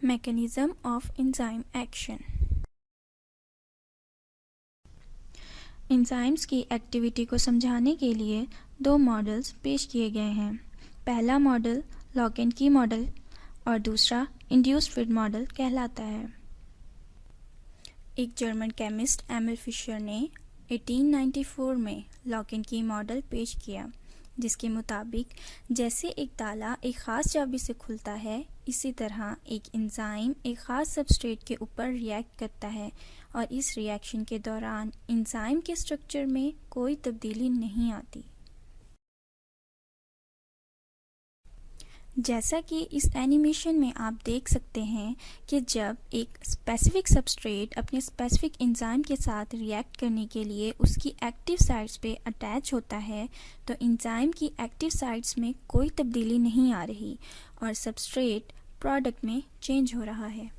Mechanism of enzyme action. Enzymes की activity को समझाने के लिए दो मॉडल्स पेश किए गए हैं। पहला मॉडल लॉक एंड की मॉडल और दूसरा इंड्यूस्ड फीड मॉडल कहलाता है। एक जर्मन केमिस्ट एमिल फिशर ने 1894 में लॉक एंड की मॉडल पेश किया, जिसके मुताबिक जैसे एक ताला एक ख़ास चाबी से खुलता है, इसी तरह एक एंजाइम एक ख़ास सबस्ट्रेट के ऊपर रिएक्ट करता है और इस रिएक्शन के दौरान एंजाइम के स्ट्रक्चर में कोई तब्दीली नहीं आती। जैसा कि इस एनिमेशन में आप देख सकते हैं कि जब एक स्पेसिफिक सबस्ट्रेट अपने स्पेसिफिक एंजाइम के साथ रिएक्ट करने के लिए उसकी एक्टिव साइट्स पे अटैच होता है, तो एंजाइम की एक्टिव साइट्स में कोई तब्दीली नहीं आ रही और सबस्ट्रेट प्रोडक्ट में चेंज हो रहा है।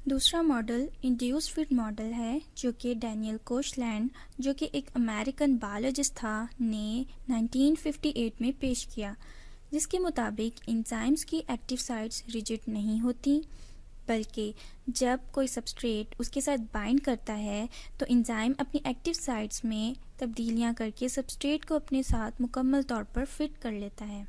दूसरा मॉडल इंड्यूस्ड फीड मॉडल है, जो कि डैनियल कोशलैंड, जो कि एक अमेरिकन बायोलॉजिस्ट था, ने 1958 में पेश किया, जिसके मुताबिक एंजाइम्स की एक्टिव साइट्स रिजिड नहीं होती, बल्कि जब कोई सबस्ट्रेट उसके साथ बाइंड करता है तो एंजाइम अपनी एक्टिव साइट्स में तब्दीलियां करके सबस्ट्रेट को अपने साथ मुकम्मल तौर पर फिट कर लेता है।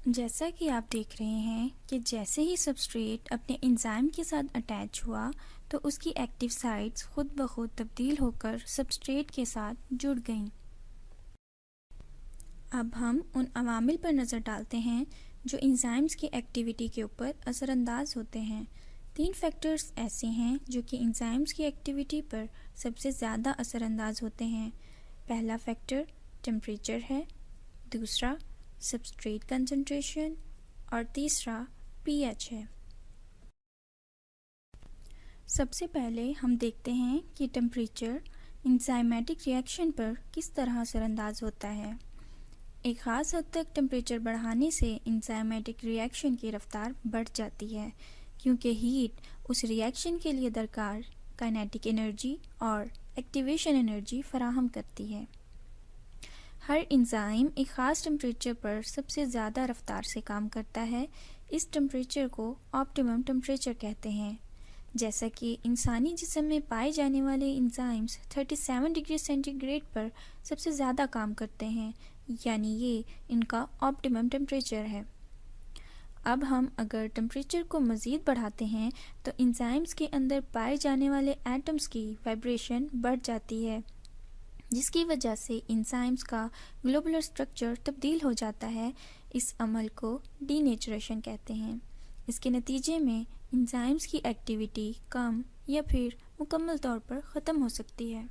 जैसा कि आप देख रहे हैं कि जैसे ही सबस्ट्रेट अपने एंजाइम के साथ अटैच हुआ तो उसकी एक्टिव साइट्स खुद ब खुद तब्दील होकर सबस्ट्रेट के साथ जुड़ गईं। अब हम उन अवामिल पर नज़र डालते हैं जो एंजाइम्स की एक्टिविटी के ऊपर असरअंदाज होते हैं। 3 फैक्टर्स ऐसे हैं जो कि एंजाइम्स की एक्टिविटी पर सबसे ज़्यादा असरअंदाज होते हैं। पहला फैक्टर टेम्परेचर है, दूसरा सबस्ट्रेट कंसंट्रेशन और तीसरा पीएच है। सबसे पहले हम देखते हैं कि टेम्परेचर एंजाइमेटिक रिएक्शन पर किस तरह असरअंदाज होता है। एक ख़ास हद तक टेम्परेचर बढ़ाने से एंजाइमेटिक रिएक्शन की रफ्तार बढ़ जाती है, क्योंकि हीट उस रिएक्शन के लिए दरकार काइनेटिक एनर्जी और एक्टिवेशन एनर्जी फराहम करती है। हर एंजाइम एक ख़ास टेम्परेचर पर सबसे ज़्यादा रफ्तार से काम करता है। इस टेम्परेचर को ऑप्टिमम टेम्परेचर कहते हैं। जैसा कि इंसानी जिस्म में पाए जाने वाले एंजाइम्स 37 डिग्री सेंटीग्रेड पर सबसे ज़्यादा काम करते हैं, यानी ये इनका ऑप्टिमम टेम्परेचर है। अब हम अगर टेम्परेचर को मज़ीद बढ़ाते हैं तो एंजाइम्स के अंदर पाए जाने वाले एटम्स की वाइब्रेशन बढ़ जाती है, जिसकी वजह से एंजाइम्स का ग्लोबुलर स्ट्रक्चर तब्दील हो जाता है। इस अमल को डीनेचरेशन कहते हैं। इसके नतीजे में एंजाइम्स की एक्टिविटी कम या फिर मुकम्मल तौर पर ख़त्म हो सकती है।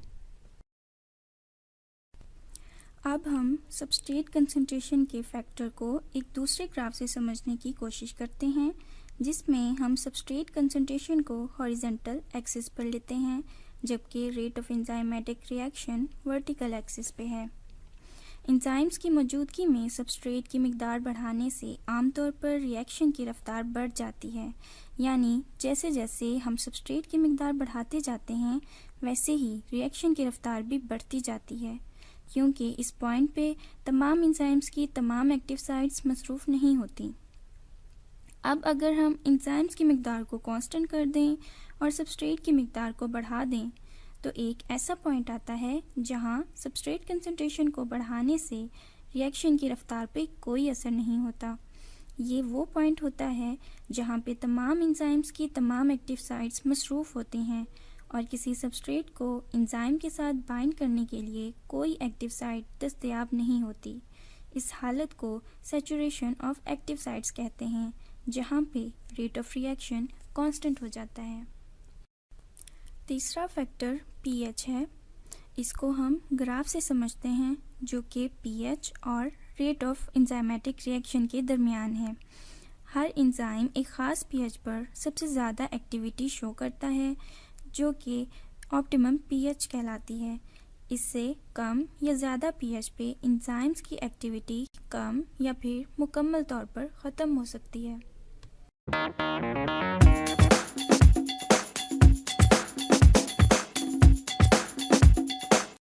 अब हम सबस्ट्रेट कंसंट्रेशन के फैक्टर को एक दूसरे ग्राफ से समझने की कोशिश करते हैं, जिसमें हम सबस्ट्रेट कंसंट्रेशन को हॉरिजॉन्टल एक्सिस पर लेते हैं, जबकि rate of enzymatic reaction vertical axis पे है। एंजाइम्स की मौजूदगी में सबस्ट्रेट की मिकदार बढ़ाने से आमतौर पर रिएक्शन की रफ्तार बढ़ जाती है, यानी जैसे जैसे हम सबस्ट्रेट की मिकदार बढ़ाते जाते हैं वैसे ही रिएक्शन की रफ्तार भी बढ़ती जाती है, क्योंकि इस पॉइंट पे तमाम एंजाइम्स की तमाम एक्टिव साइट्स मसरूफ़ नहीं होती। अब अगर हम एंजाइम्स की मिकदार को कांस्टेंट कर दें और सबस्ट्रेट की मिकदार को बढ़ा दें तो एक ऐसा पॉइंट आता है जहां सबस्ट्रेट कंसंट्रेशन को बढ़ाने से रिएक्शन की रफ्तार पे कोई असर नहीं होता। ये वो पॉइंट होता है जहां पे तमाम एंजाइम्स की तमाम एक्टिव साइट्स मसरूफ़ होती हैं और किसी सबस्ट्रेट को एंजाइम के साथ बाइंड करने के लिए कोई एक्टिव साइट दस्तयाब नहीं होती। इस हालत को सैचुरेशन ऑफ एक्टिव साइट्स कहते हैं, जहां पे रेट ऑफ रिएक्शन कांस्टेंट हो जाता है। तीसरा फैक्टर पीएच है। इसको हम ग्राफ से समझते हैं, जो कि पीएच और रेट ऑफ एंजाइमेटिक रिएक्शन के दरमियान है। हर एंजाइम एक ख़ास पीएच पर सबसे ज़्यादा एक्टिविटी शो करता है, जो कि ऑप्टिमम पीएच कहलाती है। इससे कम या ज़्यादा पीएच पे एंजाइम्स की एक्टिविटी कम या फिर मुकम्मल तौर पर ख़त्म हो सकती है।